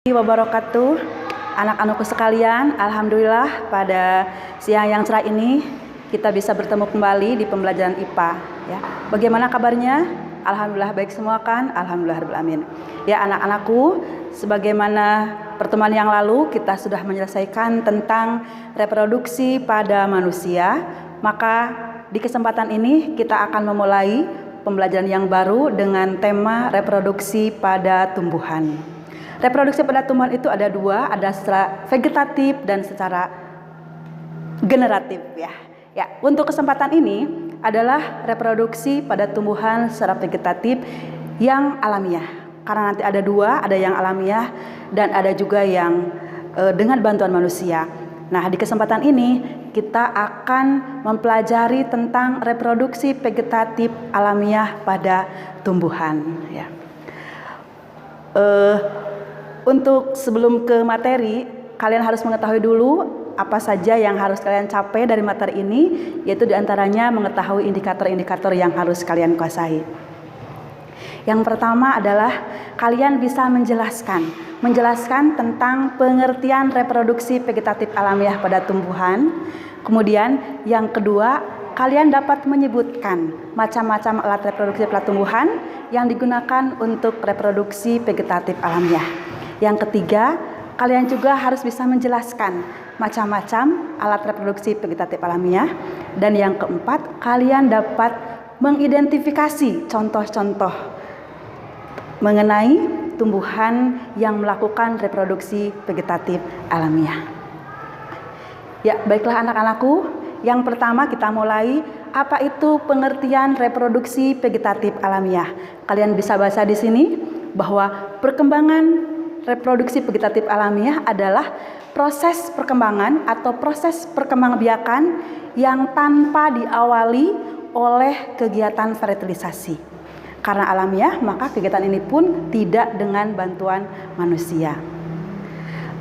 Wabarakatuh, anak-anakku sekalian, alhamdulillah pada siang yang cerah ini kita bisa bertemu kembali di pembelajaran IPA ya. Bagaimana kabarnya? Alhamdulillah baik semua kan? Alhamdulillah rabbil alamin. Ya anak-anakku, sebagaimana pertemuan yang lalu kita sudah menyelesaikan tentang reproduksi pada manusia, maka di kesempatan ini kita akan memulai pembelajaran yang baru dengan tema reproduksi pada tumbuhan. Reproduksi pada tumbuhan itu ada dua, ada secara vegetatif dan secara generatif ya. Ya, untuk kesempatan ini adalah reproduksi pada tumbuhan secara vegetatif yang alamiah. Karena nanti ada dua, ada yang alamiah dan ada juga yang dengan bantuan manusia. Nah, di kesempatan ini kita akan mempelajari tentang reproduksi vegetatif alamiah pada tumbuhan ya. Untuk sebelum ke materi, kalian harus mengetahui dulu apa saja yang harus kalian capai dari materi ini, yaitu diantaranya mengetahui indikator-indikator yang harus kalian kuasai. Yang pertama adalah kalian bisa menjelaskan tentang pengertian reproduksi vegetatif alamiah pada tumbuhan. Kemudian yang kedua, kalian dapat menyebutkan macam-macam alat reproduksi pada tumbuhan yang digunakan untuk reproduksi vegetatif alamiah. Yang ketiga, kalian juga harus bisa menjelaskan macam-macam alat reproduksi vegetatif alamiah. Dan yang keempat, kalian dapat mengidentifikasi contoh-contoh mengenai tumbuhan yang melakukan reproduksi vegetatif alamiah. Ya, baiklah anak-anakku, yang pertama kita mulai, apa itu pengertian reproduksi vegetatif alamiah? Kalian bisa baca di sini bahwa perkembangan reproduksi vegetatif alamiah adalah proses perkembangan atau proses perkembangbiakan yang tanpa diawali oleh kegiatan fertilisasi. Karena alamiah, maka kegiatan ini pun tidak dengan bantuan manusia.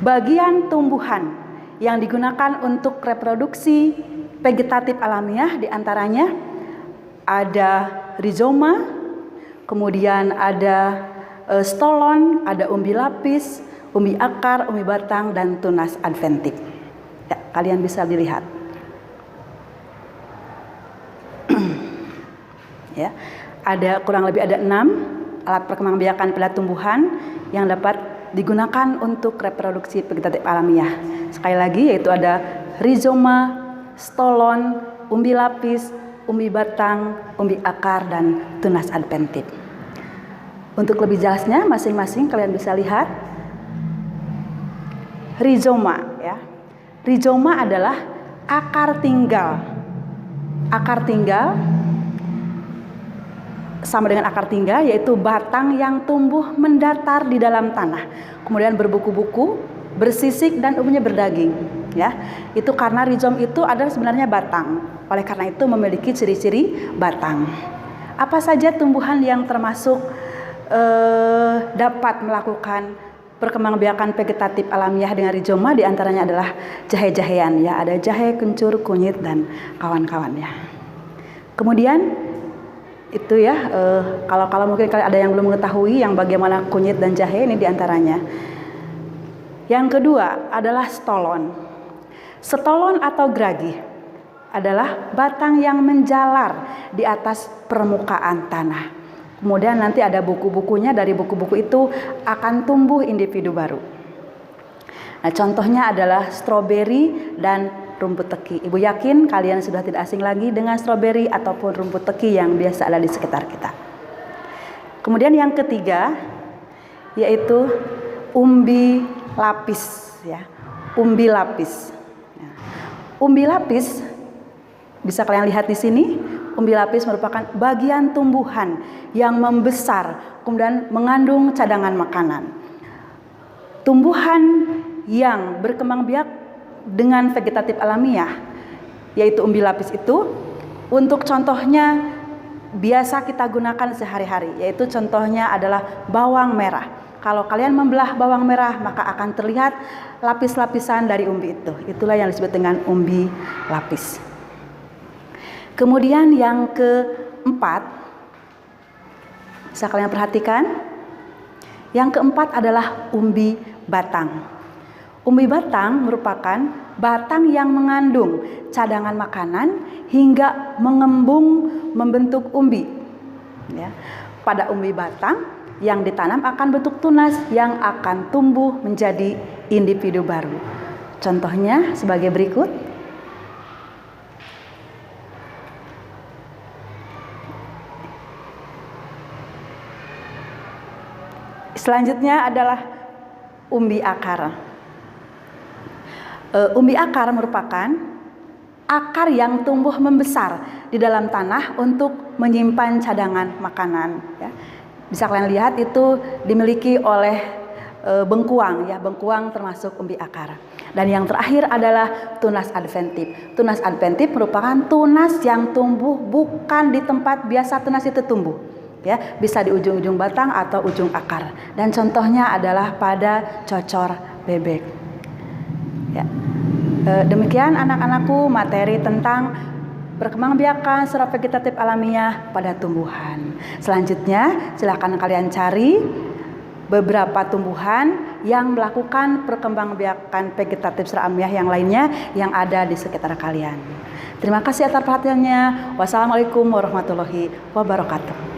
Bagian tumbuhan yang digunakan untuk reproduksi vegetatif alamiah diantaranya ada rizoma, kemudian ada stolon, ada umbi lapis, umbi akar, umbi batang, dan tunas adventif. Ya, kalian bisa dilihat. Ya, ada kurang lebih ada 6 alat perkembangbiakan pada tumbuhan yang dapat digunakan untuk reproduksi vegetatif alamiah. Sekali lagi yaitu ada rizoma, stolon, umbi lapis, umbi batang, umbi akar, dan tunas adventif. Untuk lebih jelasnya masing-masing kalian bisa lihat rizoma ya. Rizoma adalah akar tinggal. Akar tinggal sama dengan akar tinggal, yaitu batang yang tumbuh mendatar di dalam tanah. Kemudian berbuku-buku, bersisik dan umumnya berdaging ya. Itu karena rizom itu adalah sebenarnya batang. Oleh karena itu memiliki ciri-ciri batang. Apa saja tumbuhan yang termasuk dapat melakukan perkembangbiakan vegetatif alamiah dengan rizoma, diantaranya adalah jahe-jahean ya, ada jahe, kencur, kunyit, dan kawan-kawannya. Kemudian itu ya, kalau mungkin ada yang belum mengetahui yang bagaimana kunyit dan jahe, ini diantaranya. Yang kedua adalah stolon. Stolon atau geragi adalah batang yang menjalar di atas permukaan tanah. Kemudian nanti ada buku-bukunya, dari buku-buku itu akan tumbuh individu baru. Nah, contohnya adalah stroberi dan rumput teki. Ibu yakin kalian sudah tidak asing lagi dengan stroberi ataupun rumput teki yang biasa ada di sekitar kita. Kemudian yang ketiga yaitu umbi lapis ya. Umbi lapis. Umbi lapis bisa kalian lihat di sini. Umbi lapis merupakan bagian tumbuhan yang membesar, kemudian mengandung cadangan makanan. Tumbuhan yang berkembang biak dengan vegetatif alamiah, yaitu umbi lapis itu, untuk contohnya biasa kita gunakan sehari-hari, yaitu contohnya adalah bawang merah. Kalau kalian membelah bawang merah, maka akan terlihat lapis-lapisan dari umbi itu. Itulah yang disebut dengan umbi lapis. Kemudian yang keempat, bisa kalian perhatikan, yang keempat adalah umbi batang. Umbi batang merupakan batang yang mengandung cadangan makanan hingga mengembung membentuk umbi. Ya. Pada umbi batang yang ditanam akan bentuk tunas yang akan tumbuh menjadi individu baru. Contohnya sebagai berikut. Selanjutnya adalah umbi akar. Umbi akar merupakan akar yang tumbuh membesar di dalam tanah untuk menyimpan cadangan makanan. Ya. Bisa kalian lihat itu dimiliki oleh bengkuang, ya, bengkuang termasuk umbi akar. Dan yang terakhir adalah tunas adventif. Tunas adventif merupakan tunas yang tumbuh bukan di tempat biasa tunas itu tumbuh. Ya, bisa di ujung-ujung batang atau ujung akar. Dan contohnya adalah pada cocor bebek. Ya. Demikian anak-anakku materi tentang perkembangbiakan secara vegetatif alamiah pada tumbuhan. Selanjutnya silakan kalian cari beberapa tumbuhan yang melakukan perkembangbiakan vegetatif secara alamiah yang lainnya yang ada di sekitar kalian. Terima kasih atas perhatiannya. Wassalamualaikum warahmatullahi wabarakatuh.